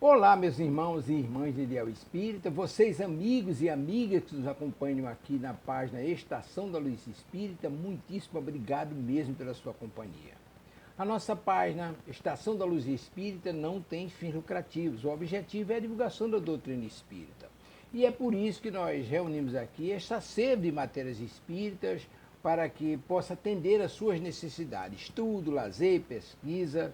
Olá, meus irmãos e irmãs de Ideal Espírita, vocês amigos e amigas que nos acompanham aqui na página Estação da Luz Espírita, muitíssimo obrigado mesmo pela sua companhia. A nossa página Estação da Luz Espírita não tem fins lucrativos, o objetivo é a divulgação da doutrina espírita. E é por isso que nós reunimos aqui esta sede de matérias espíritas para que possa atender às suas necessidades, estudo, lazer, pesquisa.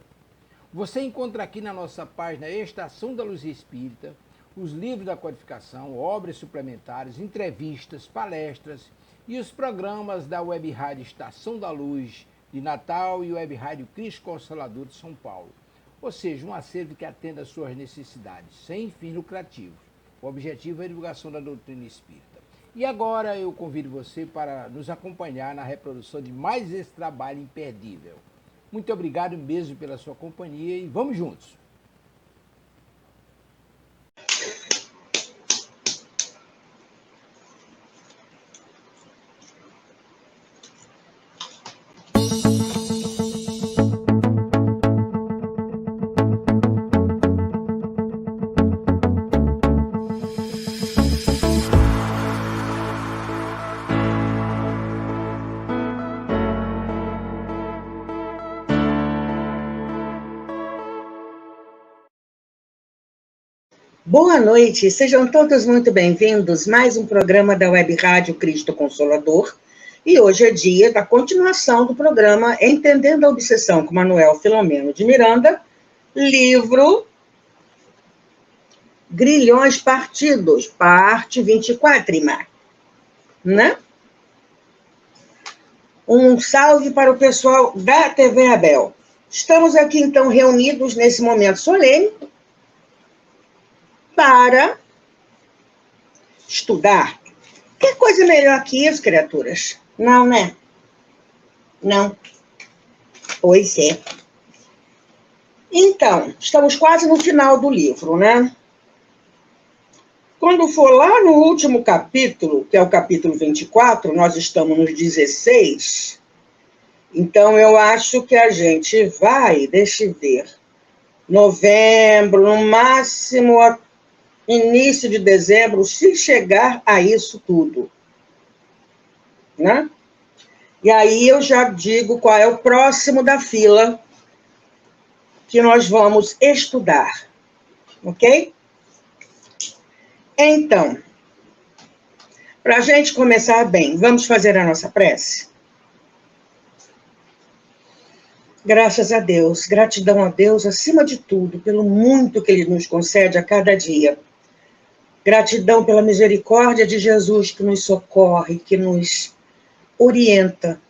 Você encontra aqui na nossa página Estação da Luz Espírita os livros da codificação, obras suplementares, entrevistas, palestras e os programas da Web Rádio Estação da Luz de Natal e Web Rádio Cristo Consolador de São Paulo. Ou seja, um acervo que atenda às suas necessidades, sem fins lucrativos. O objetivo é a divulgação da doutrina espírita. E agora eu convido você para nos acompanhar na reprodução de mais esse trabalho imperdível. Muito obrigado mesmo pela sua companhia e vamos juntos! Boa noite, sejam todos muito bem-vindos. Mais um programa da Web Rádio Cristo Consolador. E hoje é dia da continuação do programa Entendendo a Obsessão com Manuel Filomeno de Miranda, livro Grilhões Partidos, parte 24, né? Um salve para o pessoal da TV Abel. Estamos aqui, então, reunidos nesse momento solene, para estudar. Que coisa melhor que isso, criaturas? Não, né? Não. Pois é. Então, estamos quase no final do livro, né? Quando for lá no último capítulo, que é o capítulo 24, nós estamos nos 16, então eu acho que a gente vai, deixa eu ver, novembro, no máximo início de dezembro, se chegar a isso tudo, né? E aí eu já digo qual é o próximo da fila que nós vamos estudar, ok? Então, para a gente começar bem, vamos fazer a nossa prece? Graças a Deus, gratidão a Deus, acima de tudo, pelo muito que Ele nos concede a cada dia. Gratidão pela misericórdia de Jesus que nos socorre, que nos orienta,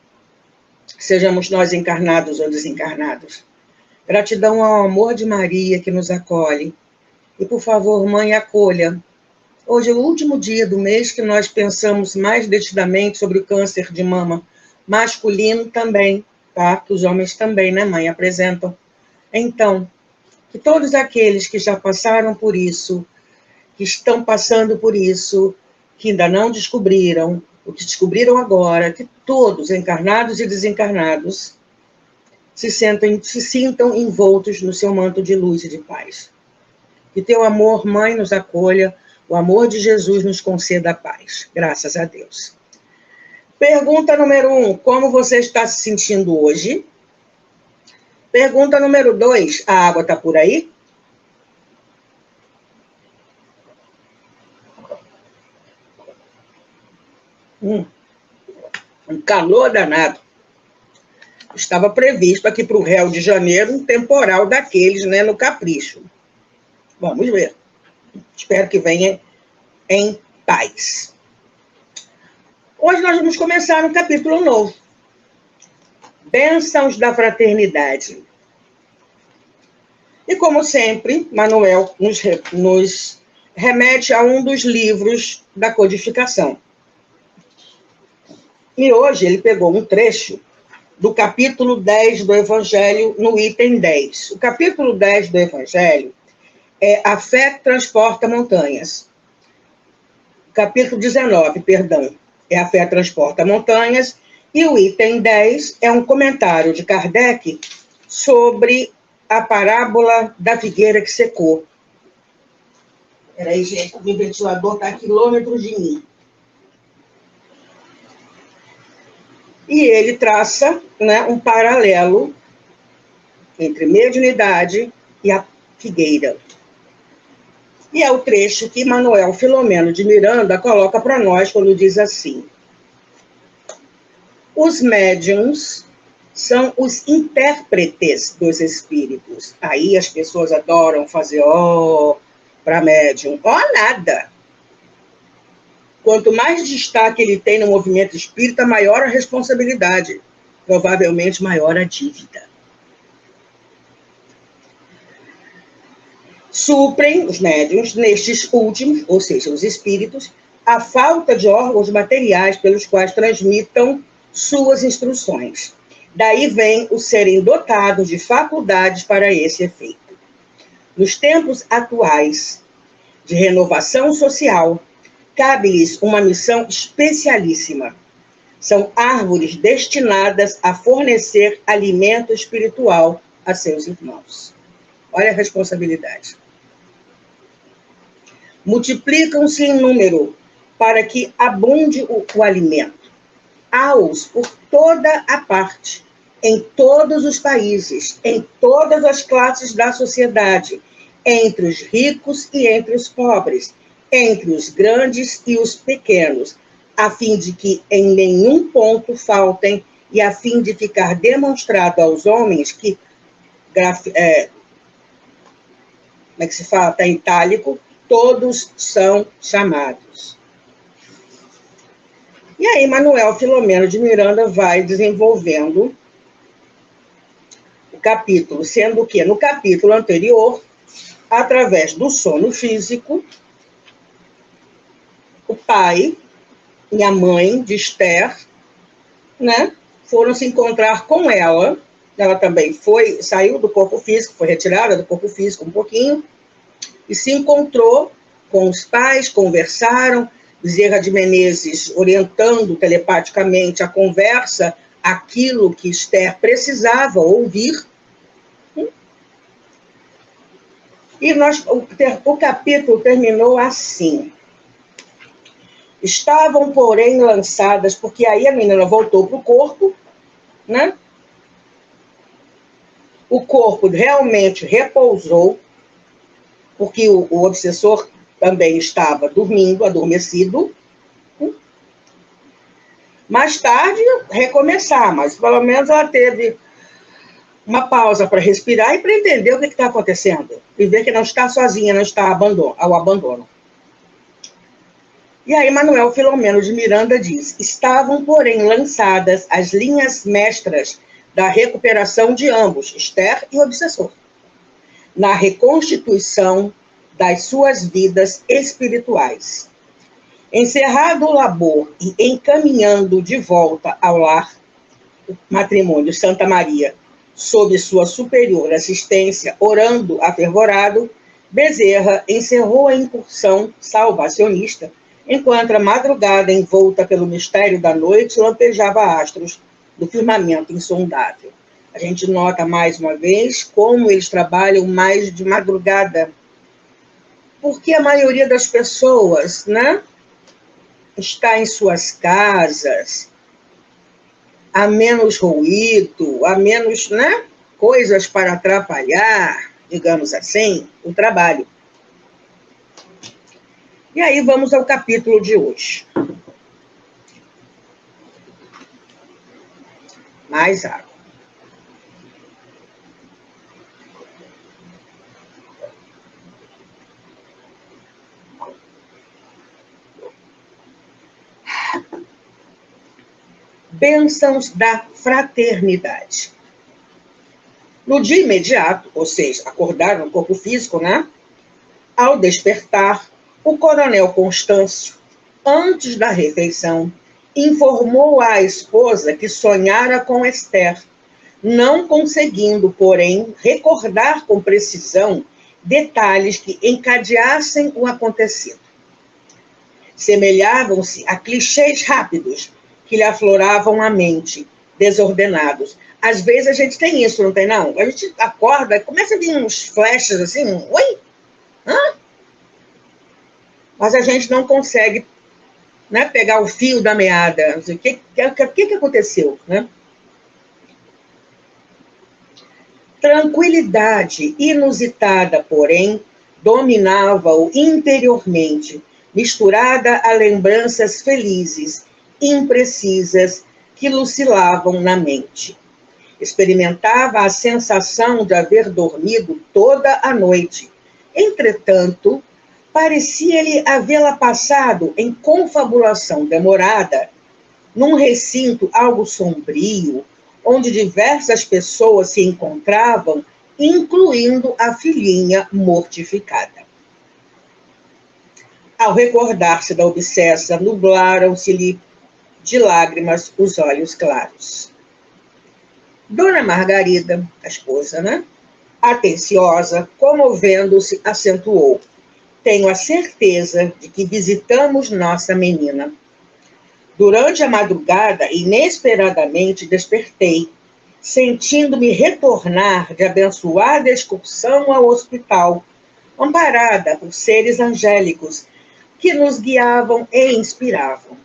sejamos nós encarnados ou desencarnados. Gratidão ao amor de Maria que nos acolhe. E, por favor, mãe, acolha. Hoje é o último dia do mês que nós pensamos mais detidamente sobre o câncer de mama masculino também, tá? Que os homens também, né, mãe, apresentam. Então, que todos aqueles que já passaram por isso, que estão passando por isso, que ainda não descobriram, o que descobriram agora, que todos, encarnados e desencarnados, se sintam envoltos no seu manto de luz e de paz. Que teu amor, mãe, nos acolha, o amor de Jesus nos conceda a paz. Graças a Deus. Pergunta número 1, como você está se sentindo hoje? Pergunta número 2, a água está por aí? Um calor danado. Estava previsto aqui para o Rio de Janeiro um temporal daqueles, né, no Capricho. Vamos ver. Espero que venha em paz. Hoje nós vamos começar um capítulo novo. Bênçãos da Fraternidade. E como sempre, Manuel nos remete a um dos livros da codificação. E hoje ele pegou um trecho do capítulo 10 do Evangelho, no item 10. O capítulo 10 do Evangelho é A Fé Transporta Montanhas. Capítulo 19, perdão, é A Fé Transporta Montanhas. E o item 10 é um comentário de Kardec sobre a parábola da figueira que secou. Peraí, gente, o ventilador está a quilômetros de mim. E ele traça, né, um paralelo entre mediunidade e a figueira. E é o trecho que Manuel Filomeno de Miranda coloca para nós quando diz assim: os médiuns são os intérpretes dos espíritos. Aí as pessoas adoram fazer para médium. Nada. Quanto mais destaque ele tem no movimento espírita, maior a responsabilidade. Provavelmente maior a dívida. Suprem os médiuns, nestes últimos, ou seja, os espíritos, a falta de órgãos materiais pelos quais transmitam suas instruções. Daí vem o serem dotados de faculdades para esse efeito. Nos tempos atuais de renovação social, cabe-lhes uma missão especialíssima. São árvores destinadas a fornecer alimento espiritual a seus irmãos. Olha a responsabilidade. Multiplicam-se em número para que abunde o alimento. Há-os por toda a parte, em todos os países, em todas as classes da sociedade, entre os ricos e entre os pobres, entre os grandes e os pequenos, a fim de que em nenhum ponto faltem e a fim de ficar demonstrado aos homens que, como é que se fala? Está em itálico, todos são chamados. E aí, Manuel Filomeno de Miranda vai desenvolvendo o capítulo, sendo que no capítulo anterior, através do sono físico, o pai e a mãe de Esther, né, foram se encontrar com ela. Ela também saiu do corpo físico, foi retirada do corpo físico um pouquinho, e se encontrou com os pais, conversaram, Bezerra de Menezes orientando telepaticamente a conversa, aquilo que Esther precisava ouvir. E o capítulo terminou assim. Estavam, porém, lançadas, porque aí a menina voltou para o corpo, né? O corpo realmente repousou, porque o obsessor também estava dormindo, adormecido. Mais tarde, recomeçar, mas pelo menos ela teve uma pausa para respirar e para entender o que está acontecendo. E ver que não está sozinha, não está ao abandono. E aí, Manuel Filomeno de Miranda diz: estavam, porém, lançadas as linhas mestras da recuperação de ambos, Esther e o obsessor, na reconstituição das suas vidas espirituais. Encerrado o labor e encaminhando de volta ao lar, o matrimônio Santa Maria, sob sua superior assistência, orando afervorado, Bezerra encerrou a incursão salvacionista, enquanto a madrugada, envolta pelo mistério da noite, lampejava astros do firmamento insondável. A gente nota, mais uma vez, como eles trabalham mais de madrugada, porque a maioria das pessoas, né, está em suas casas, há menos ruído, há menos, né, coisas para atrapalhar, digamos assim, o trabalho. E aí vamos ao capítulo de hoje. Mais água. Bênçãos da fraternidade. No dia imediato, ou seja, acordar no corpo físico, né? Ao despertar, o coronel Constâncio, antes da refeição, informou à esposa que sonhara com Esther, não conseguindo, porém, recordar com precisão detalhes que encadeassem o acontecido. Semelhavam-se a clichês rápidos que lhe afloravam a mente, desordenados. Às vezes a gente tem isso, não tem não? A gente acorda, começa a vir uns flashes assim, oi? Hã? mas a gente não consegue, né, pegar o fio da meada. O que aconteceu? Né? Tranquilidade inusitada, porém, dominava-o interiormente, misturada a lembranças felizes, imprecisas, que lucilavam na mente. Experimentava a sensação de haver dormido toda a noite. Entretanto, parecia-lhe havê-la passado em confabulação demorada, num recinto algo sombrio, onde diversas pessoas se encontravam, incluindo a filhinha mortificada. Ao recordar-se da obsessa, nublaram-se-lhe de lágrimas os olhos claros. Dona Margarida, a esposa, né? Atenciosa, comovendo-se, acentuou: tenho a certeza de que visitamos nossa menina. Durante a madrugada, inesperadamente despertei, sentindo-me retornar de abençoada excursão ao hospital, amparada por seres angélicos que nos guiavam e inspiravam.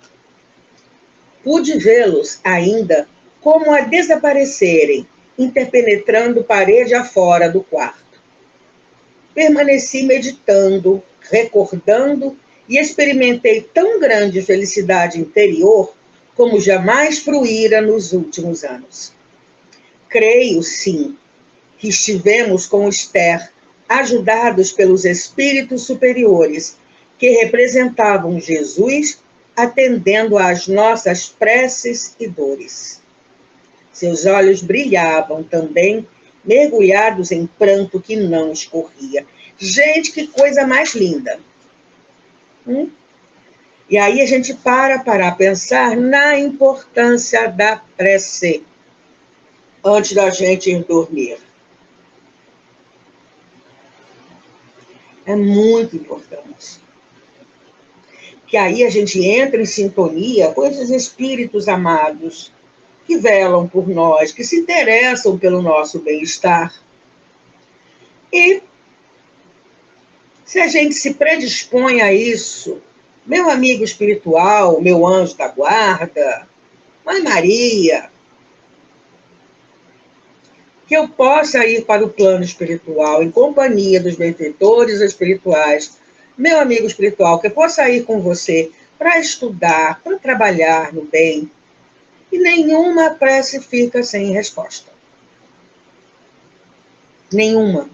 Pude vê-los ainda como a desaparecerem, interpenetrando parede afora do quarto. Permaneci meditando, recordando e experimentei tão grande felicidade interior como jamais fruíra nos últimos anos. Creio, sim, que estivemos com Esther, ajudados pelos espíritos superiores, que representavam Jesus, atendendo às nossas preces e dores. Seus olhos brilhavam também, mergulhados em pranto que não escorria. Gente, que coisa mais linda! E aí a gente para pensar na importância da prece antes da gente ir dormir. É muito importante. Que aí a gente entra em sintonia com esses espíritos amados que velam por nós, que se interessam pelo nosso bem-estar. E se a gente se predispõe a isso, meu amigo espiritual, meu anjo da guarda, Mãe Maria, que eu possa ir para o plano espiritual em companhia dos benfeitores espirituais, meu amigo espiritual, que eu possa ir com você para estudar, para trabalhar no bem, e nenhuma prece fica sem resposta. Nenhuma.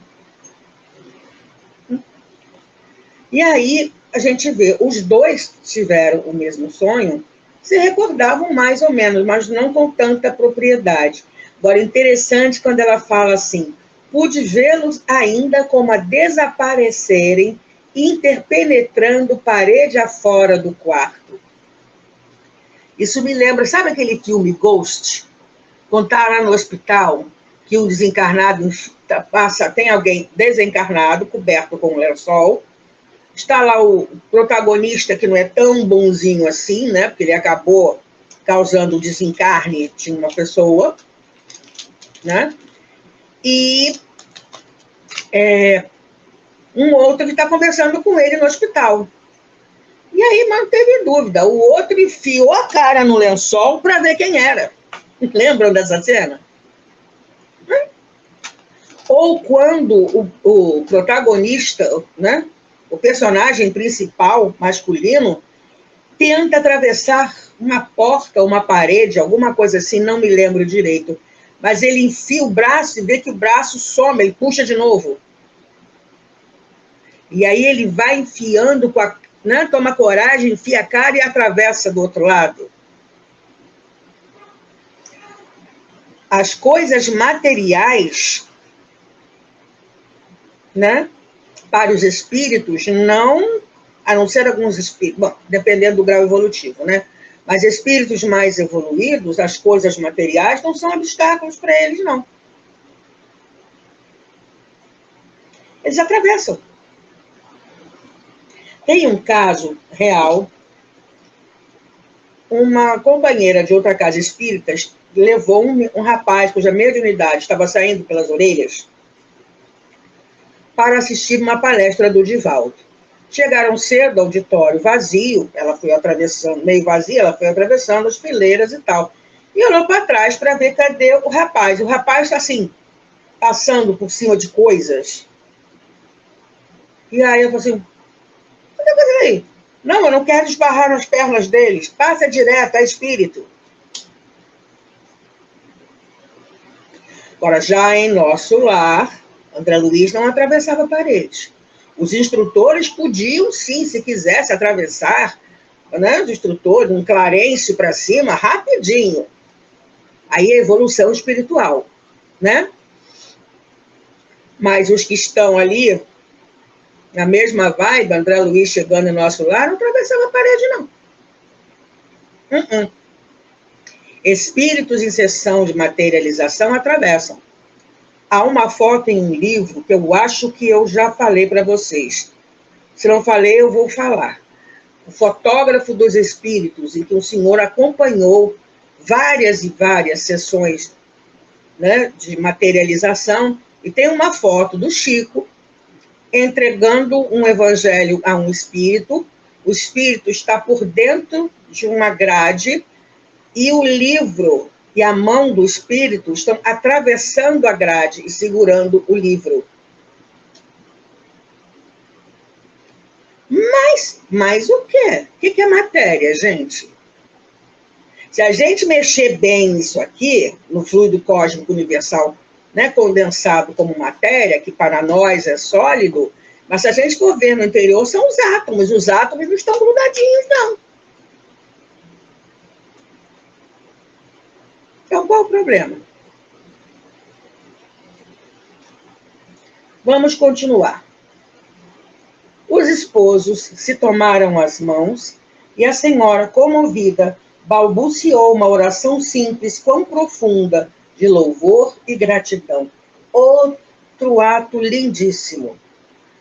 E aí a gente vê, os dois tiveram o mesmo sonho, se recordavam mais ou menos, mas não com tanta propriedade. Agora, interessante quando ela fala assim, pude vê-los ainda como a desaparecerem, interpenetrando parede afora do quarto. Isso me lembra, sabe aquele filme Ghost? Quando está lá no hospital, que o desencarnado tem alguém desencarnado, coberto com um lençol, está lá o protagonista, que não é tão bonzinho assim, né? Porque ele acabou causando o desencarne de uma pessoa, né? E um outro que está conversando com ele no hospital. E aí não teve dúvida, o outro enfiou a cara no lençol para ver quem era. Lembram dessa cena? Ou quando o protagonista, né, o personagem principal masculino, tenta atravessar uma porta, uma parede, alguma coisa assim, não me lembro direito, mas ele enfia o braço e vê que o braço some, ele puxa de novo. E aí ele vai enfiando, né, toma coragem, enfia a cara e atravessa do outro lado. As coisas materiais, né, para os espíritos, não, a não ser alguns espíritos, bom, dependendo do grau evolutivo, né? Mas espíritos mais evoluídos, as coisas materiais não são obstáculos para eles, não. Eles atravessam. Tem um caso real, uma companheira de outra casa espírita levou um rapaz cuja mediunidade estava saindo pelas orelhas para assistir uma palestra do Divaldo. Chegaram cedo, auditório vazio, ela foi atravessando, meio vazia, ela foi atravessando as fileiras e tal. E olhou para trás para ver cadê o rapaz. O rapaz está assim, passando por cima de coisas. E aí eu falei assim, o que está fazendo aí? Não, eu não quero esbarrar nas pernas deles. Passa direto, é espírito. Agora, já em nosso lar, André Luiz não atravessava paredes. Os instrutores podiam, sim, se quisesse atravessar, né, os instrutores, um Clarence para cima, rapidinho. Aí é evolução espiritual, né? Mas os que estão ali, na mesma vibe, André Luiz chegando no nosso lar, não atravessava a parede, não. Espíritos em sessão de materialização atravessam. Há uma foto em um livro que eu acho que eu já falei para vocês. Se não falei, eu vou falar. O fotógrafo dos espíritos, em que o senhor acompanhou várias e várias sessões, né, de materialização, e tem uma foto do Chico entregando um evangelho a um espírito. O espírito está por dentro de uma grade e o livro e a mão do espírito estão atravessando a grade e segurando o livro. Mas o quê? O que é matéria, gente? Se a gente mexer bem nisso aqui, no fluido cósmico universal, né, condensado como matéria, que para nós é sólido, mas se a gente for ver no interior, são os átomos não estão grudadinhos, não. Então, qual o problema? Vamos continuar. Os esposos se tomaram as mãos e a senhora, comovida, balbuciou uma oração simples, quão profunda, de louvor e gratidão. Outro ato lindíssimo.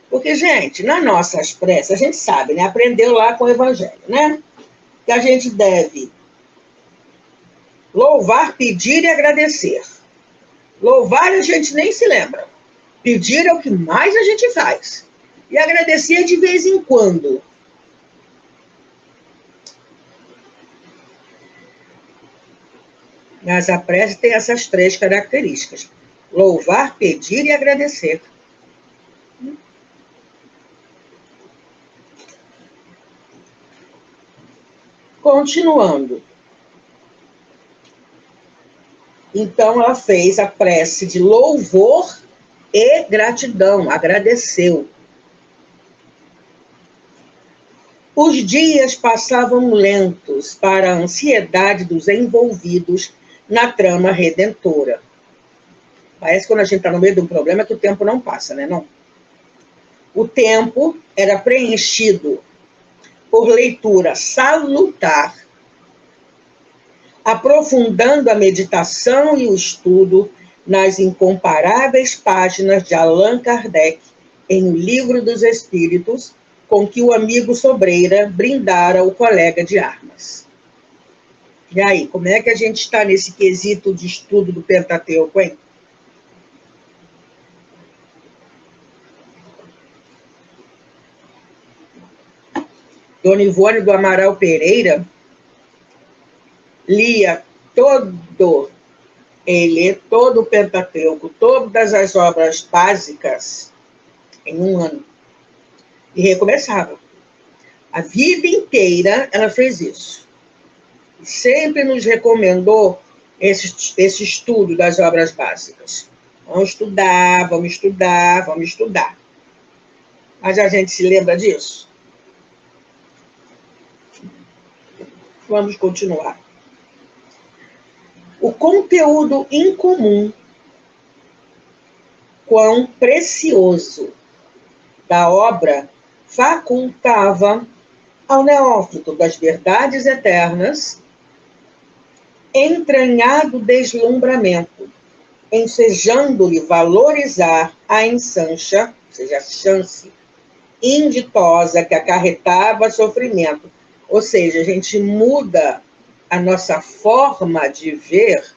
Porque, gente, nas nossas preces, a gente sabe, né? Aprendeu lá com o Evangelho, né? Que a gente deve louvar, pedir e agradecer. Louvar a gente nem se lembra. Pedir é o que mais a gente faz. E agradecer de vez em quando. Mas a prece tem essas 3 características: louvar, pedir e agradecer. Continuando. Então, ela fez a prece de louvor e gratidão, agradeceu. Os dias passavam lentos para a ansiedade dos envolvidos na trama redentora. Parece que quando a gente está no meio de um problema que o tempo não passa, né? Não. O tempo era preenchido por leitura salutar, aprofundando a meditação e o estudo nas incomparáveis páginas de Allan Kardec em O Livro dos Espíritos, com que o amigo Sobreira brindara o colega de armas. E aí, como é que a gente está nesse quesito de estudo do Pentateuco, hein? Dona Ivone do Amaral Pereira lia todo o Pentateuco, todas as obras básicas em um ano. E recomeçava. A vida inteira ela fez isso. Sempre nos recomendou esse estudo das obras básicas. Vamos estudar, vamos estudar, vamos estudar. Mas a gente se lembra disso? Vamos continuar. O conteúdo incomum, quão precioso da obra, facultava ao neófito das verdades eternas entranhado deslumbramento, ensejando-lhe valorizar a ensancha, ou seja, a chance inditosa que acarretava sofrimento. Ou seja, a gente muda a nossa forma de ver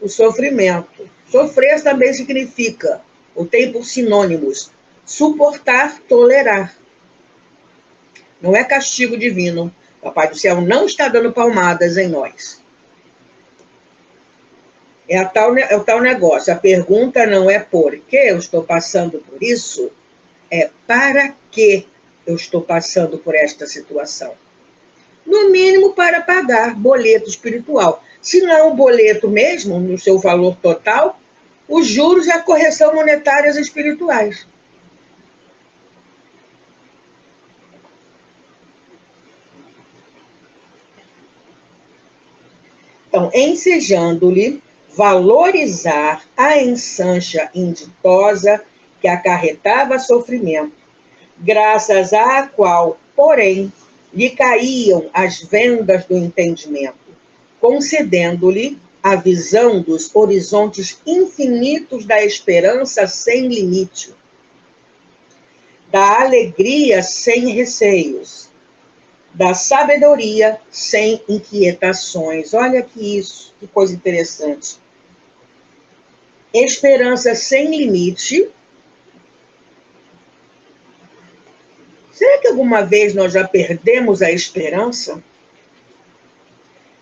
o sofrimento. Sofrer também significa, ou tem por sinônimos, Suportar, tolerar. Não é castigo divino. Papai do céu não está dando palmadas em nós. É o tal negócio. A pergunta não é por que eu estou passando por isso, é para que eu estou passando por esta situação. No mínimo para pagar boleto espiritual. Se não o boleto mesmo, no seu valor total, os juros e a correção monetárias espirituais. Então, ensejando-lhe valorizar a ensancha inditosa que acarretava sofrimento, graças à qual, porém, lhe caíam as vendas do entendimento, concedendo-lhe a visão dos horizontes infinitos da esperança sem limite, da alegria sem receios, da sabedoria sem inquietações. Olha que isso, que coisa interessante. Esperança sem limite. Será que alguma vez nós já perdemos a esperança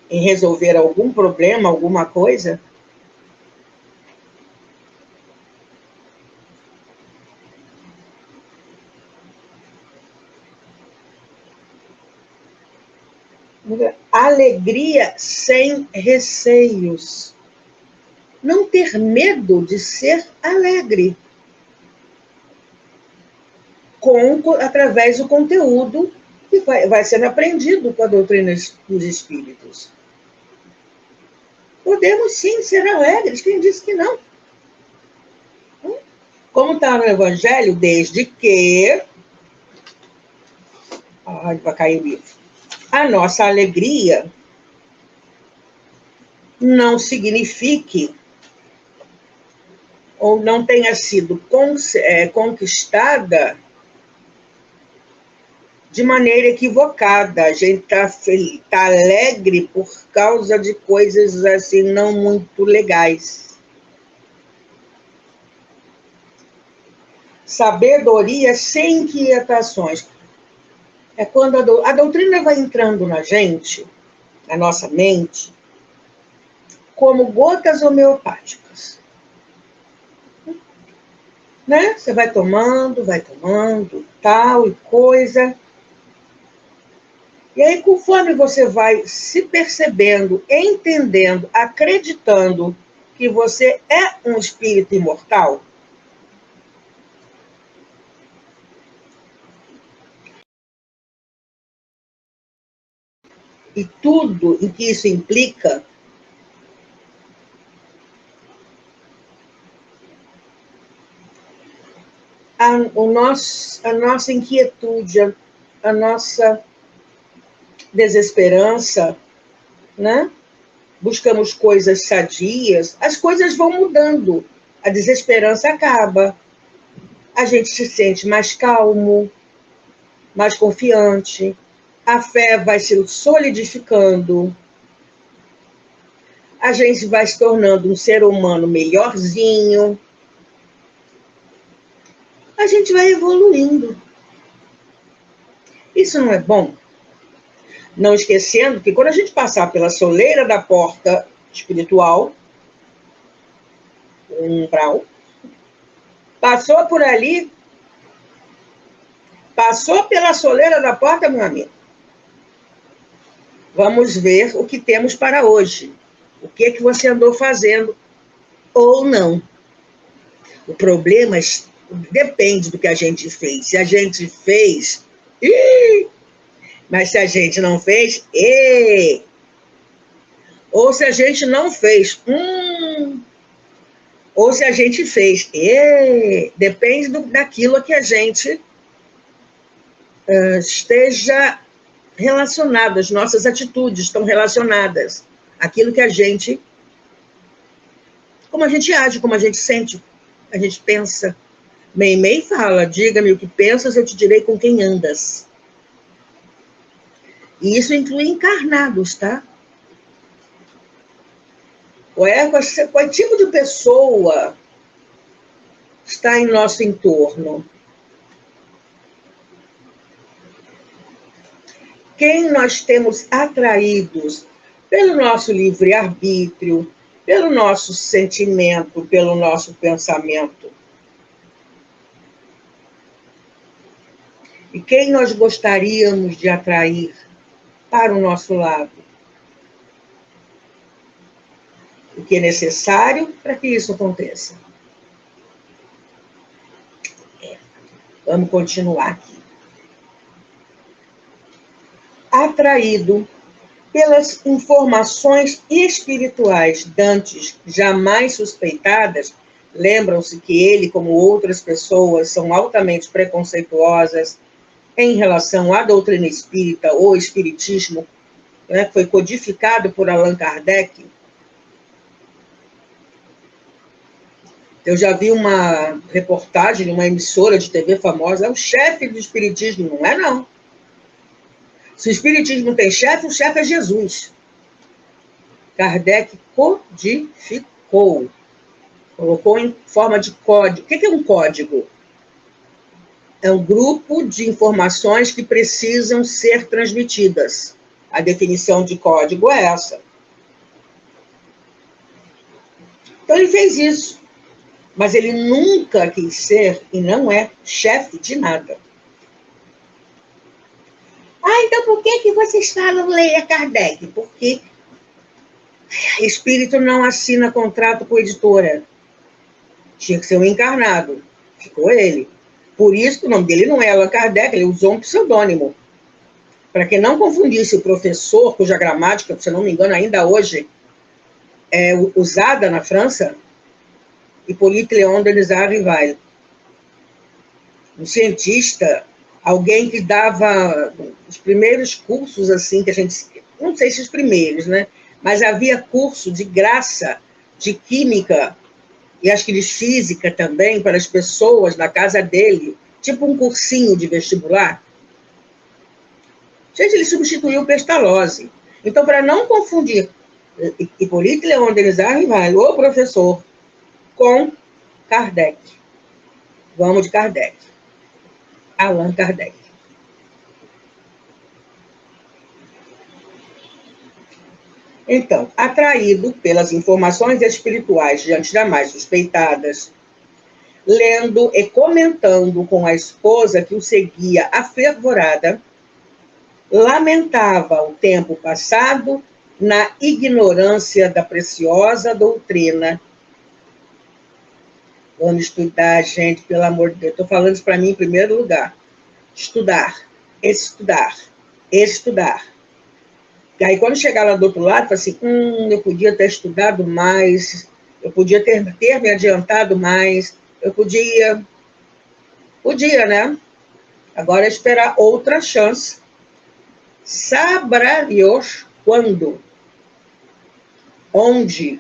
em resolver algum problema, alguma coisa? Alegria sem receios. Não ter medo de ser alegre. Através do conteúdo que vai sendo aprendido com a doutrina dos espíritos. Podemos sim ser alegres, quem disse que não? Como está no Evangelho, desde que... Ai, vai cair o livro. A nossa alegria não signifique ou não tenha sido conquistada de maneira equivocada. A gente tá alegre por causa de coisas assim não muito legais. Sabedoria sem inquietações. É quando a doutrina vai entrando na gente, na nossa mente, como gotas homeopáticas. Né? Você vai tomando, tal e coisa. E aí, conforme você vai se percebendo, entendendo, acreditando que você é um espírito imortal, e tudo em que isso implica, a nossa inquietude, a nossa desesperança, né? Buscamos coisas sadias, as coisas vão mudando, a desesperança acaba, a gente se sente mais calmo, mais confiante, a fé vai se solidificando, a gente vai se tornando um ser humano melhorzinho, a gente vai evoluindo. Isso não é bom? Não esquecendo que quando a gente passar pela soleira da porta espiritual, umbral, passou por ali, passou pela soleira da porta, meu amigo. Vamos ver o que temos para hoje. O que você andou fazendo ou não. O problema depende do que a gente fez. Se a gente fez, mas se a gente não fez, ou se a gente não fez, ou se a gente fez, depende daquilo que a gente esteja relacionado, as nossas atitudes estão relacionadas àquilo que a gente, como a gente age, como a gente sente, a gente pensa. Meimei fala, diga-me o que pensas, eu te direi com quem andas. E isso inclui encarnados, tá? Qual tipo de pessoa está em nosso entorno? quem nós temos atraídos pelo nosso livre-arbítrio, pelo nosso sentimento, pelo nosso pensamento. E quem nós gostaríamos de atrair para o nosso lado? O que é necessário para que isso aconteça? Vamos continuar aqui. Atraído pelas informações espirituais dantes jamais suspeitadas, lembram-se que ele, como outras pessoas, são altamente preconceituosas em relação à doutrina espírita ou espiritismo, né, que foi codificado por Allan Kardec. Eu já vi uma reportagem numa emissora de TV famosa, é o chefe do espiritismo, não é não. Se o espiritismo tem chefe, o chefe é Jesus. Kardec codificou, colocou em forma de código. O que é um código? É um grupo de informações que precisam ser transmitidas. A definição de código é essa. Então ele fez isso, mas ele nunca quis ser, e não é, chefe de nada. Então por que vocês falam leia Kardec? Porque espírito não assina contrato com a editora. Tinha que ser um encarnado. Ficou ele. Por isso que o nome dele não é Allan Kardec, ele usou um pseudônimo. Para que não confundisse o professor, cuja gramática, se eu não me engano, ainda hoje é usada na França, Hippolyte Léon Denis Rivail. Um cientista, alguém que dava os primeiros cursos, assim, que a gente... Não sei se os primeiros, né? Mas havia curso de graça, de química, e acho que de física também, para as pessoas na casa dele, tipo um cursinho de vestibular. Gente, ele substituiu o Pestalozzi. Então, para não confundir Hippolyte Léon Denis Rivail, o professor, com Kardec. Vamos de Kardec. Allan Kardec. Então, atraído pelas informações espirituais diante jamais suspeitadas, lendo e comentando com a esposa que o seguia afervorada, lamentava o tempo passado na ignorância da preciosa doutrina. Vamos estudar, gente, pelo amor de Deus. Estou falando isso para mim em primeiro lugar. Estudar, estudar, estudar. E aí, quando chegar lá do outro lado, fala assim, eu podia ter estudado mais, eu podia ter me adiantado mais, eu podia, né? Agora é esperar outra chance. Sabrá Deus quando, onde,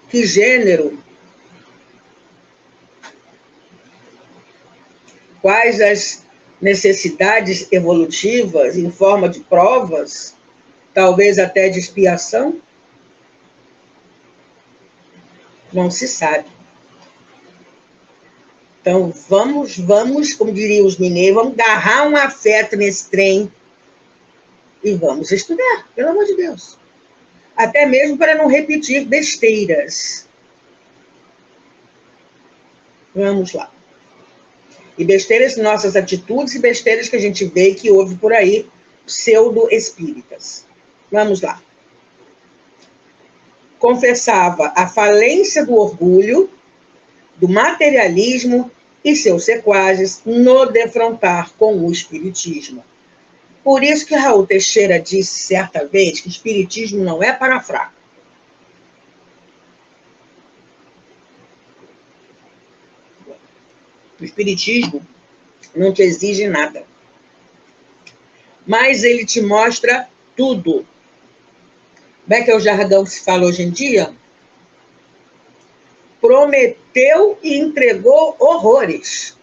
que gênero, quais as necessidades evolutivas em forma de provas, talvez até de expiação? Não se sabe. Então, vamos, como diriam os mineiros, vamos agarrar um afeto nesse trem e vamos estudar, pelo amor de Deus. Até mesmo para não repetir besteiras. Vamos lá. E besteiras, nossas atitudes e besteiras que a gente vê que houve por aí, pseudo-espíritas. Vamos lá. Confessava a falência do orgulho, do materialismo e seus sequazes no defrontar com o espiritismo. Por isso que Raul Teixeira disse certa vez que o espiritismo não é para fraco. O espiritismo não te exige nada. Mas ele te mostra tudo. Como é que é o jargão que se fala hoje em dia? Prometeu e entregou horrores.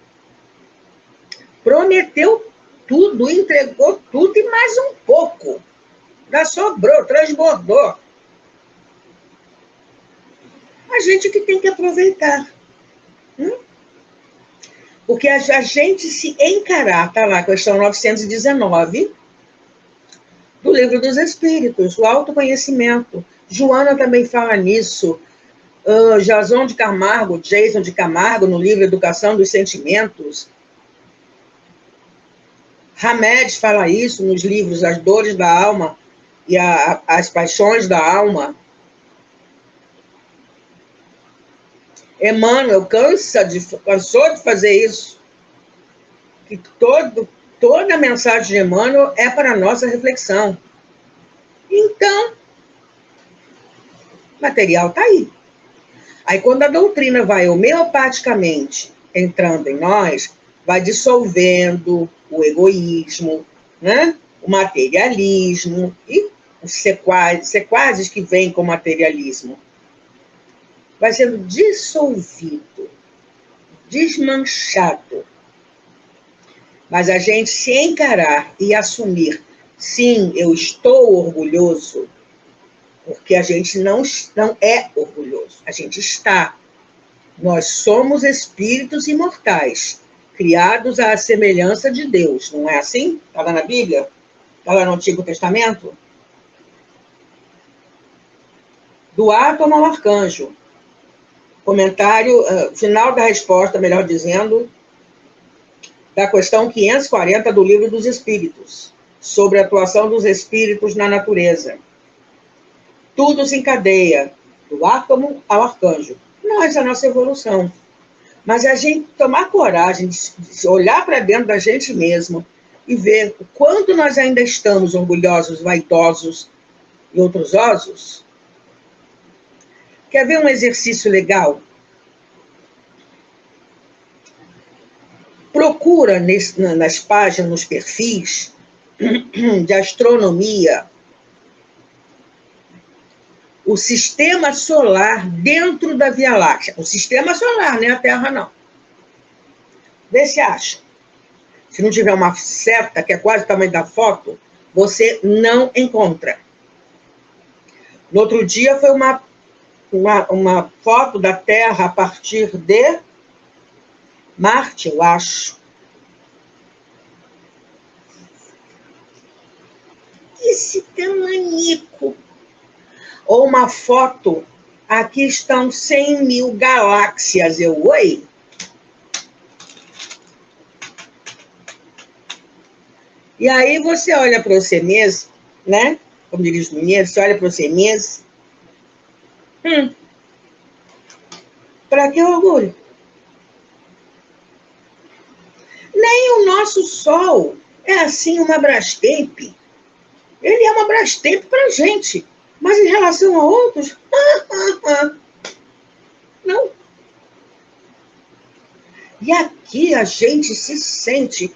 Prometeu tudo, entregou tudo e mais um pouco. Já sobrou, transbordou. A gente que tem que aproveitar. Porque a gente se encarar, tá lá, questão 919, do Livro dos Espíritos, o autoconhecimento. Joana também fala nisso. Jason de Camargo, Jason de Camargo, no livro Educação dos Sentimentos. Hamed fala isso nos livros As Dores da Alma e As Paixões da Alma. Emmanuel cansou de fazer isso. Que toda a mensagem de Emmanuel é para a nossa reflexão. Então, o material está aí. Aí, quando a doutrina vai homeopaticamente entrando em nós, vai dissolvendo o egoísmo, né? O materialismo e os sequazes que vêm com o materialismo. Vai sendo dissolvido, desmanchado. Mas a gente se encarar e assumir, sim, eu estou orgulhoso, porque a gente não é orgulhoso, a gente está. Nós somos espíritos imortais, criados à semelhança de Deus, não é assim? Está lá na Bíblia? Está lá no Antigo Testamento? Do átomo ao arcanjo. Comentário, final da resposta, melhor dizendo, da questão 540 do Livro dos Espíritos, sobre a atuação dos espíritos na natureza. Tudo se encadeia, do átomo ao arcanjo. Nós, a nossa evolução. Mas a gente tomar coragem de olhar para dentro da gente mesmo e ver o quanto nós ainda estamos orgulhosos, vaidosos e outros osos. Quer ver um exercício legal? Procura nas páginas, nos perfis de astronomia, o sistema solar dentro da Via Láctea. O sistema solar, não é a Terra, não. Vê se acha. Se não tiver uma seta, que é quase o tamanho da foto, você não encontra. No outro dia foi uma foto da Terra a partir de Marte, eu acho. Esse tamanico. Ou uma foto, aqui estão 100 mil galáxias. Oi? E aí você olha para você mesmo, né? Como diz o mineiro, você olha para você mesmo. Para que orgulho? Nem o nosso Sol é assim uma Brastemp. Ele é uma Brastemp para a gente. Mas em relação a outros, não. E aqui a gente se sente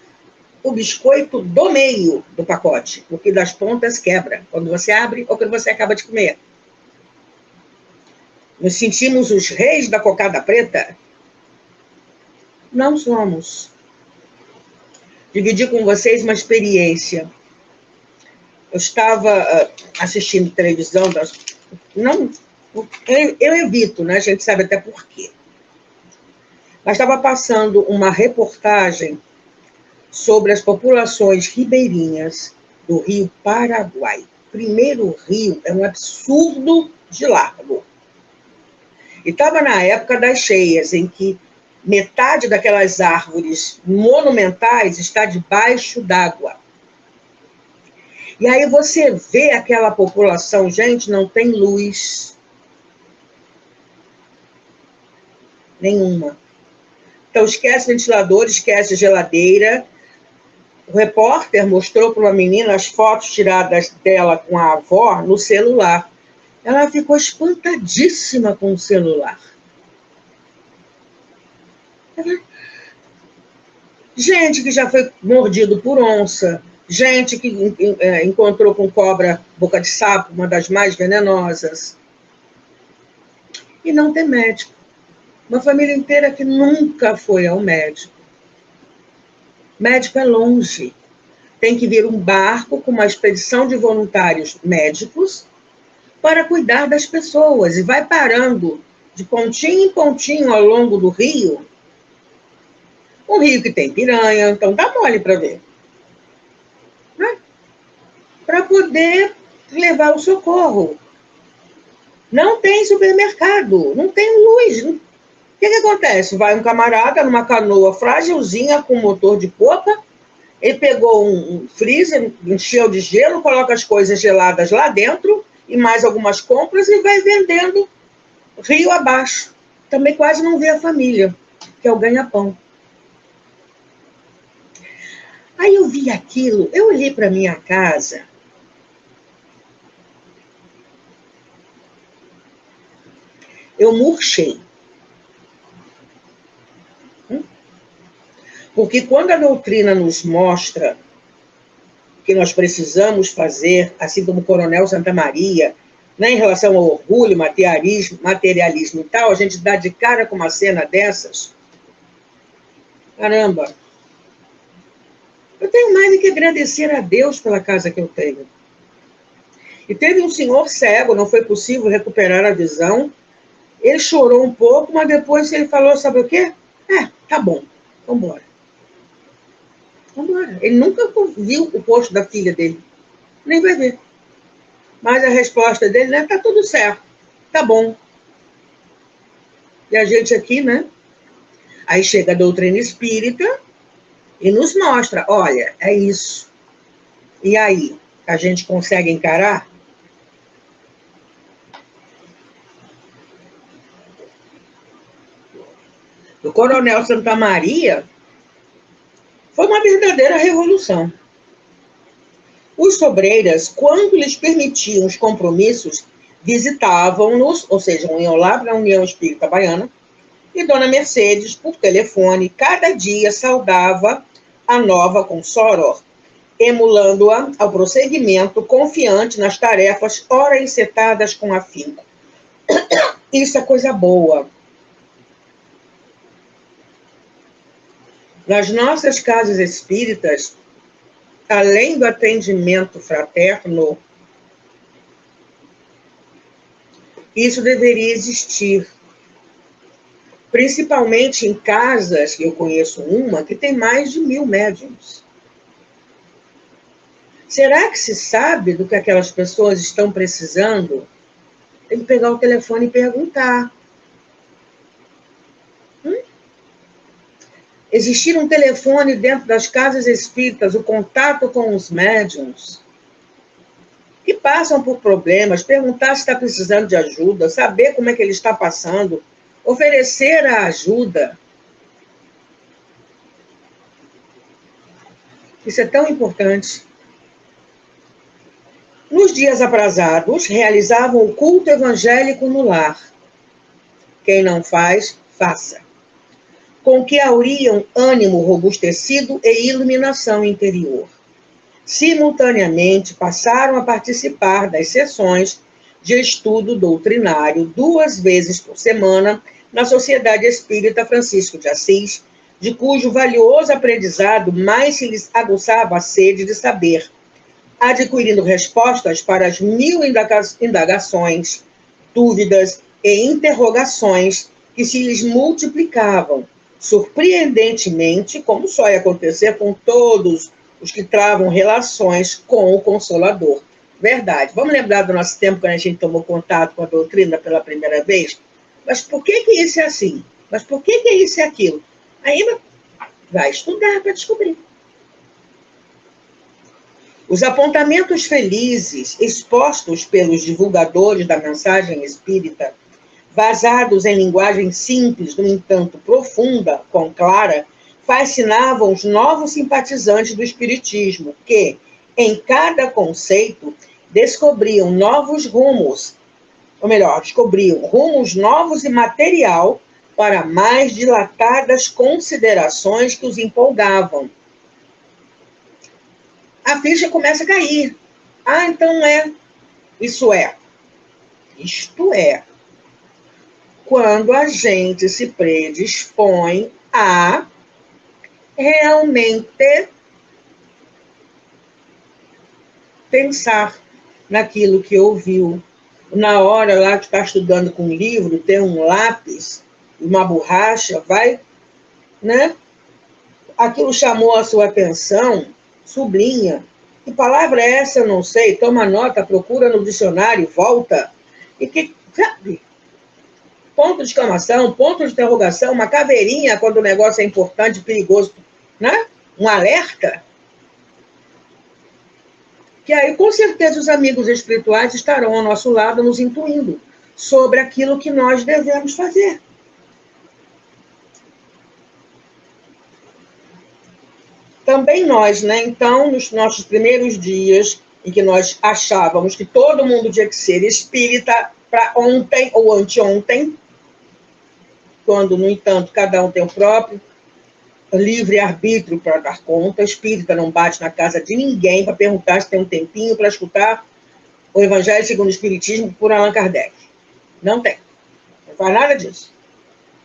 o biscoito do meio do pacote, porque das pontas quebra, quando você abre ou quando você acaba de comer. Nos sentimos os reis da cocada preta? Não somos. Dividir com vocês uma experiência. Eu estava assistindo televisão, eu evito, né? A gente sabe até por quê. Mas estava passando uma reportagem sobre as populações ribeirinhas do Rio Paraguai. Primeiro rio é um absurdo de largo. E estava na época das cheias, em que metade daquelas árvores monumentais está debaixo d'água. E aí você vê aquela população, gente, não tem luz nenhuma. Então esquece ventilador, esquece geladeira. O repórter mostrou para uma menina as fotos tiradas dela com a avó no celular. Ela ficou espantadíssima com o celular. Gente que já foi mordido por onça, gente que encontrou com cobra boca de sapo, uma das mais venenosas. E não tem médico. Uma família inteira que nunca foi ao médico. Médico é longe. Tem que vir um barco com uma expedição de voluntários médicos para cuidar das pessoas. E vai parando de pontinho em pontinho ao longo do rio. Um rio que tem piranha, então dá mole para ver. Né? Para poder poder levar o socorro. Não tem supermercado, não tem luz. O que acontece? Vai um camarada numa canoa frágilzinha com motor de popa, ele pegou um freezer, encheu de gelo, coloca as coisas geladas lá dentro e mais algumas compras e vai vendendo rio abaixo. Também quase não vê a família, que é o ganha-pão. Aí eu vi aquilo, eu olhei para minha casa. Eu murchei. Porque quando a doutrina nos mostra que nós precisamos fazer, assim como o Coronel Santa Maria, né, em relação ao orgulho, materialismo e tal, a gente dá de cara com uma cena dessas. Caramba! Eu tenho mais do que agradecer a Deus pela casa que eu tenho. E teve um senhor cego, não foi possível recuperar a visão. Ele chorou um pouco, mas depois ele falou, sabe o quê? Tá bom, vamos embora. Vamos embora. Ele nunca viu o rosto da filha dele. Nem vai ver. Mas a resposta dele, né? Tá tudo certo. Tá bom. E a gente aqui, né? Aí chega a doutrina espírita e nos mostra, olha, é isso. E aí, a gente consegue encarar? O Coronel Santa Maria foi uma verdadeira revolução. Os sobreiras, quando lhes permitiam os compromissos, visitavam-nos, ou seja, iam lá para a União Espírita Baiana, e Dona Mercedes, por telefone, cada dia saudava a nova consoror, emulando-a ao prosseguimento, confiante nas tarefas ora encetadas com afinco. Isso é coisa boa. Nas nossas casas espíritas, além do atendimento fraterno, isso deveria existir. Principalmente em casas, eu conheço uma, que tem mais de 1000 médiuns. Será que se sabe do que aquelas pessoas estão precisando? Tem que pegar o telefone e perguntar. Existir um telefone dentro das casas espíritas, o contato com os médiuns, que passam por problemas, perguntar se está precisando de ajuda, saber como é que ele está passando, oferecer a ajuda. Isso é tão importante. Nos dias aprazados, realizavam o culto evangélico no lar. Quem não faz, faça. Com que hauriam ânimo robustecido e iluminação interior. Simultaneamente, passaram a participar das sessões de estudo doutrinário 2 vezes por semana na Sociedade Espírita Francisco de Assis, de cujo valioso aprendizado mais se lhes aguçava a sede de saber, adquirindo respostas para as 1000 indagações, dúvidas e interrogações que se lhes multiplicavam, surpreendentemente, como só ia acontecer com todos os que travam relações com o Consolador. Verdade. Vamos lembrar do nosso tempo quando a gente tomou contato com a doutrina pela primeira vez? Mas por que isso é assim? Mas por que isso é aquilo? Ainda vai estudar para descobrir. Os apontamentos felizes expostos pelos divulgadores da mensagem espírita, vazados em linguagem simples, no entanto profunda, com clara, fascinavam os novos simpatizantes do espiritismo, que, em cada conceito, descobriam novos rumos, ou melhor, descobriam rumos novos e material para mais dilatadas considerações que os empolgavam. A ficha começa a cair. Então isto é, quando a gente se predispõe a realmente pensar naquilo que ouviu. Na hora lá que está estudando com um livro, tem um lápis, uma borracha, vai, né? Aquilo chamou a sua atenção, sublinha Que palavra é essa? Eu não sei. Toma nota, procura no dicionário, volta. E que, sabe? Ponto de exclamação, ponto de interrogação, uma caveirinha quando o negócio é importante, perigoso, né? Um alerta. Que aí, com certeza, os amigos espirituais estarão ao nosso lado, nos intuindo sobre aquilo que nós devemos fazer. Também nós, né? Então, nos nossos primeiros dias, em que nós achávamos que todo mundo tinha que ser espírita para ontem ou anteontem, quando, no entanto, cada um tem o próprio livre-arbítrio para dar conta. Espírita não bate na casa de ninguém para perguntar se tem um tempinho para escutar o Evangelho segundo o Espiritismo por Allan Kardec. Não tem. Não faz nada disso.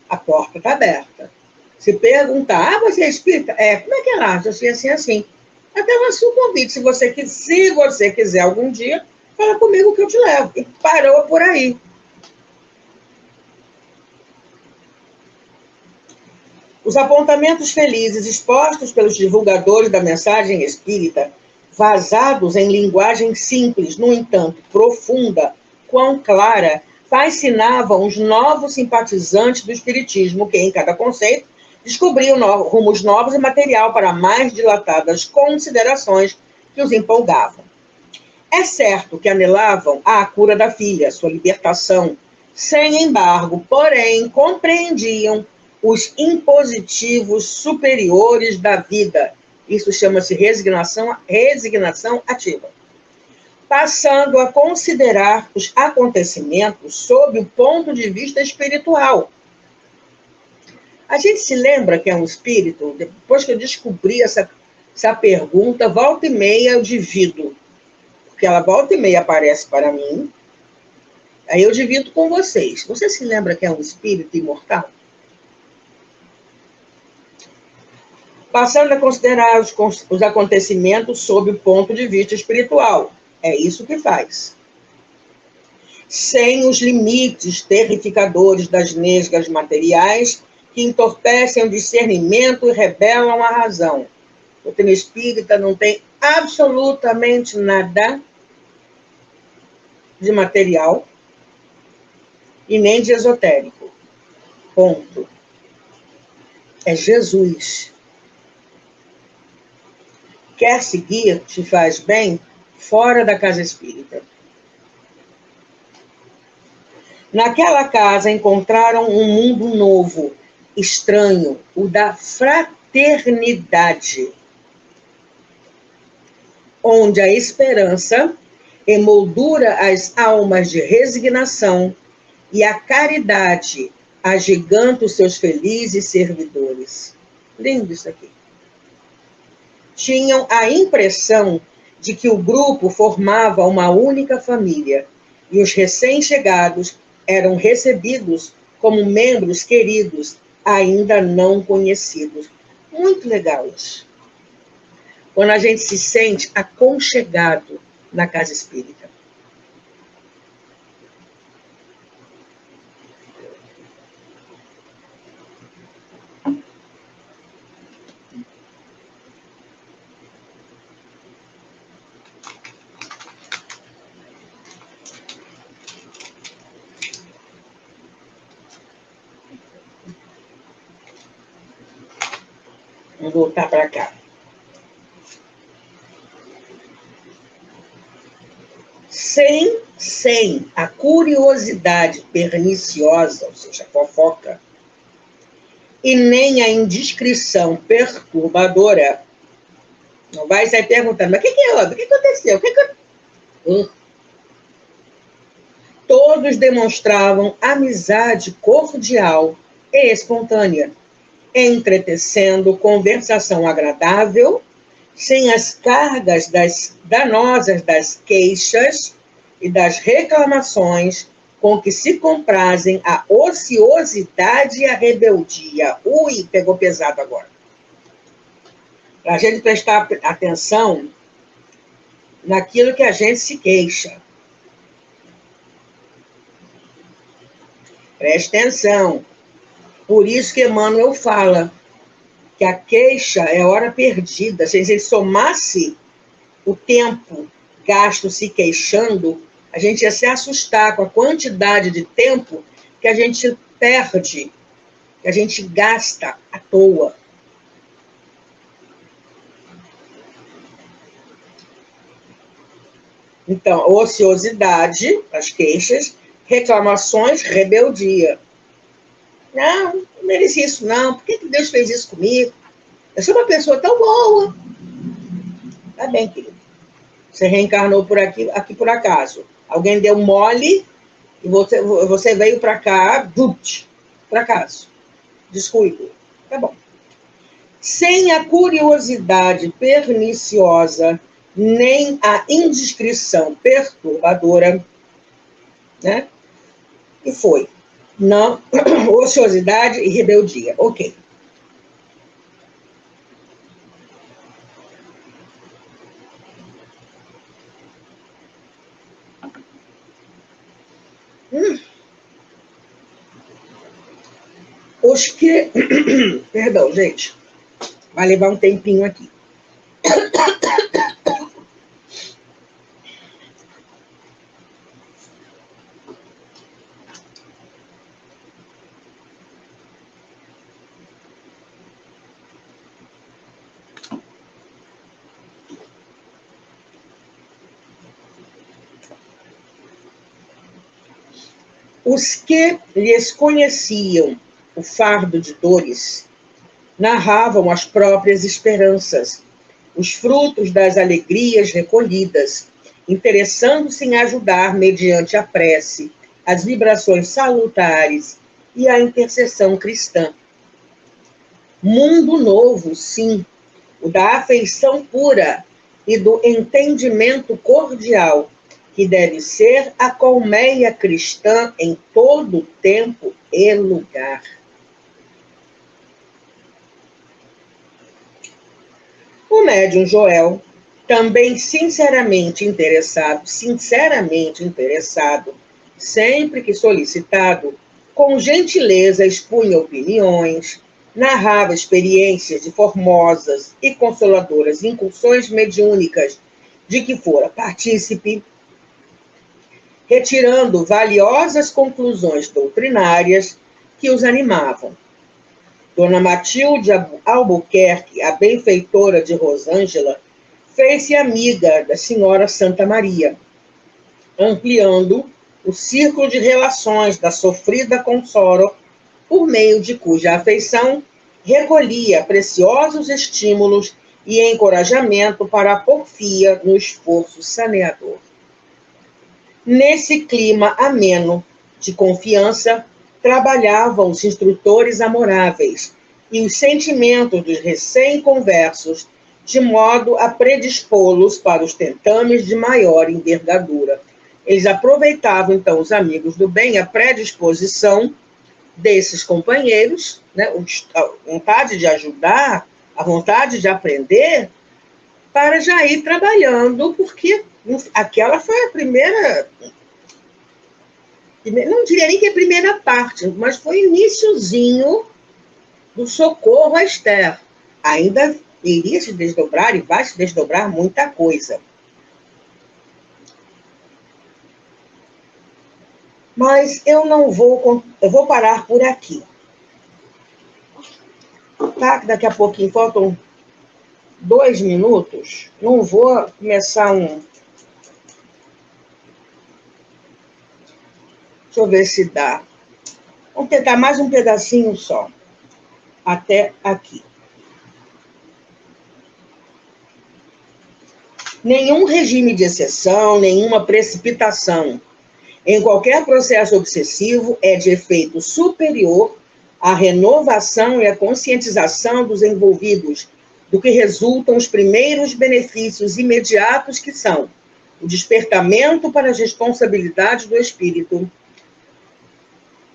A porta está aberta. Se perguntar, você é espírita? Como é que ela acha? Assim. Até o seu convite. Se você quiser algum dia, fala comigo que eu te levo. E parou por aí. Os apontamentos felizes expostos pelos divulgadores da mensagem espírita, vazados em linguagem simples, no entanto profunda, quão clara, fascinavam os novos simpatizantes do espiritismo, que em cada conceito descobriam rumos novos e material para mais dilatadas considerações que os empolgavam. É certo que anelavam à cura da filha, sua libertação, sem embargo, porém, compreendiam os impositivos superiores da vida. Isso chama-se resignação ativa. Passando a considerar os acontecimentos sob o ponto de vista espiritual. A gente se lembra que é um espírito? Depois que eu descobri essa pergunta, volta e meia eu divido. Porque ela volta e meia aparece para mim, aí eu divido com vocês. Você se lembra que é um espírito imortal? Passando a considerar os acontecimentos sob o ponto de vista espiritual. É isso que faz. Sem os limites terrificadores das nesgas materiais que entorpecem o discernimento e rebelam a razão. O doutrina espírita não tem absolutamente nada de material e nem de esotérico. Ponto. É Jesus. Quer seguir, te faz bem, fora da casa espírita. Naquela casa encontraram um mundo novo, estranho, o da fraternidade, onde a esperança emoldura as almas de resignação e a caridade agiganta os seus felizes servidores. Lindo isso aqui. Tinham a impressão de que o grupo formava uma única família e os recém-chegados eram recebidos como membros queridos, ainda não conhecidos. Muito legal isso. Quando a gente se sente aconchegado na casa espírita. Vamos voltar para cá. Sem a curiosidade perniciosa, ou seja, a fofoca, e nem a indiscrição perturbadora, não vai sair perguntando, mas o que é? O que aconteceu? Todos demonstravam amizade cordial e espontânea, entretecendo conversação agradável, sem as cargas danosas das queixas e das reclamações com que se comprazem a ociosidade e a rebeldia. Ui, pegou pesado agora. Para a gente prestar atenção naquilo que a gente se queixa. Preste atenção. Por isso que Emmanuel fala que a queixa é hora perdida. Se ele somasse o tempo gasto se queixando, a gente ia se assustar com a quantidade de tempo que a gente perde, que a gente gasta à toa. Então, ociosidade, as queixas, reclamações, rebeldia. Não mereci isso não, por que Deus fez isso comigo? Eu sou uma pessoa tão boa. Tá bem, querido. Você reencarnou por aqui por acaso. Alguém deu mole e você veio para cá, por acaso. Descuido. Tá bom. Sem a curiosidade perniciosa, nem a indiscrição perturbadora, né? E foi. Não, ociosidade e rebeldia. Ok. Os que... Perdão, gente. Vai levar um tempinho aqui. Os que lhes conheciam o fardo de dores narravam as próprias esperanças, os frutos das alegrias recolhidas, interessando-se em ajudar mediante a prece, as vibrações salutares e a intercessão cristã. Mundo novo, sim, o da afeição pura e do entendimento cordial, que deve ser a colmeia cristã em todo tempo e lugar. O médium Joel, também sinceramente interessado, sempre que solicitado, com gentileza expunha opiniões, narrava experiências de formosas e consoladoras incursões mediúnicas de que fora partícipe, retirando valiosas conclusões doutrinárias que os animavam. Dona Matilde Albuquerque, a benfeitora de Rosângela, fez-se amiga da senhora Santa Maria, ampliando o círculo de relações da sofrida consoro, por meio de cuja afeição recolhia preciosos estímulos e encorajamento para a porfia no esforço saneador. Nesse clima ameno de confiança, trabalhavam os instrutores amoráveis e os sentimentos dos recém-conversos, de modo a predispô-los para os tentames de maior envergadura. Eles aproveitavam, então, os amigos do bem, a predisposição desses companheiros, né, a vontade de ajudar, a vontade de aprender, para já ir trabalhando, porque aquela foi a primeira, não diria nem que a primeira parte, mas foi o iniciozinho do socorro a Esther. Ainda iria se desdobrar e vai se desdobrar muita coisa. Mas eu vou parar por aqui. Tá? Daqui a pouquinho, faltam 2 minutos. Não vou começar Deixa eu ver se dá. Vamos tentar mais um pedacinho só. Até aqui. Nenhum regime de exceção, nenhuma precipitação em qualquer processo obsessivo é de efeito superior à renovação e à conscientização dos envolvidos, do que resultam os primeiros benefícios imediatos, que são o despertamento para as responsabilidades do espírito,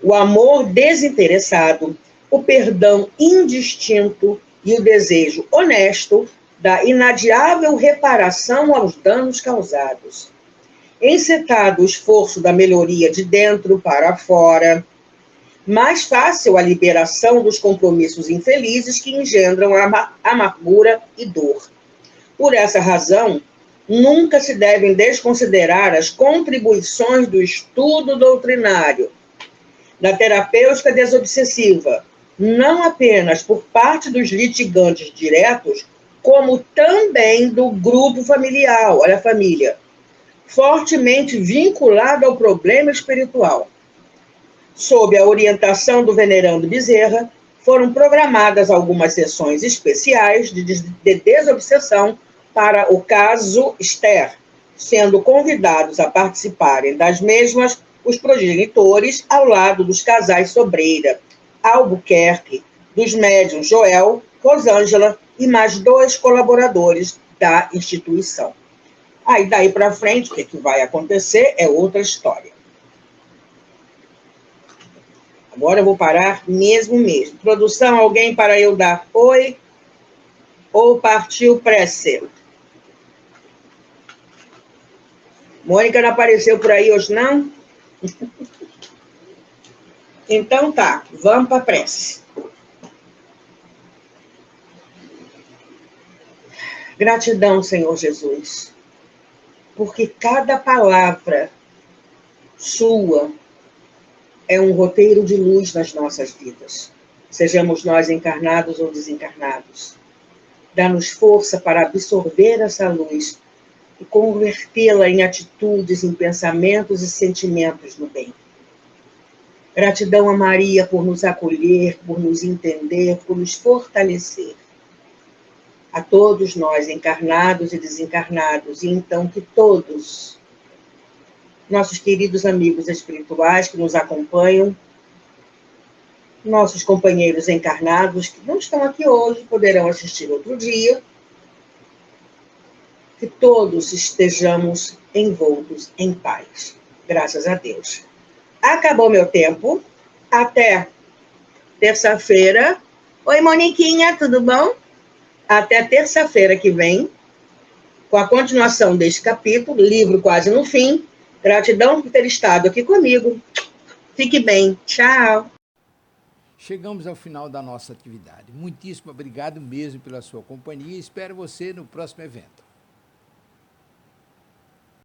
o amor desinteressado, o perdão indistinto e o desejo honesto da inadiável reparação aos danos causados. Encetado o esforço da melhoria de dentro para fora, mais fácil a liberação dos compromissos infelizes que engendram a amargura e dor. Por essa razão, Nunca se devem desconsiderar as contribuições do estudo doutrinário, da terapêutica desobsessiva, não apenas por parte dos litigantes diretos, como também do grupo familiar, olha a família, fortemente vinculado ao problema espiritual. Sob a orientação do venerando Bezerra, foram programadas algumas sessões especiais de desobsessão para o caso Esther, sendo convidados a participarem das mesmas os progenitores ao lado dos casais Sobreira, Albuquerque, dos médiuns Joel, Rosângela e mais 2 colaboradores da instituição. Aí daí para frente, o que vai acontecer é outra história. Agora eu vou parar mesmo. Produção, alguém para eu dar oi? Ou partiu prece? Mônica não apareceu por aí hoje, não? Então tá, vamos para a prece. Gratidão, Senhor Jesus, porque cada palavra sua é um roteiro de luz nas nossas vidas, sejamos nós encarnados ou desencarnados. Dá-nos força para absorver essa luz e convertê-la em atitudes, em pensamentos e sentimentos no bem. Gratidão a Maria por nos acolher, por nos entender, por nos fortalecer. A todos nós, encarnados e desencarnados, e então que todos, nossos queridos amigos espirituais que nos acompanham, nossos companheiros encarnados que não estão aqui hoje, poderão assistir outro dia, que todos estejamos envoltos em paz. Graças a Deus. Acabou meu tempo. Até terça-feira. Oi, Moniquinha, tudo bom? Até terça-feira que vem, com a continuação deste capítulo, livro quase no fim. Gratidão por ter estado aqui comigo. Fique bem. Tchau. Chegamos ao final da nossa atividade. Muitíssimo obrigado mesmo pela sua companhia e espero você no próximo evento.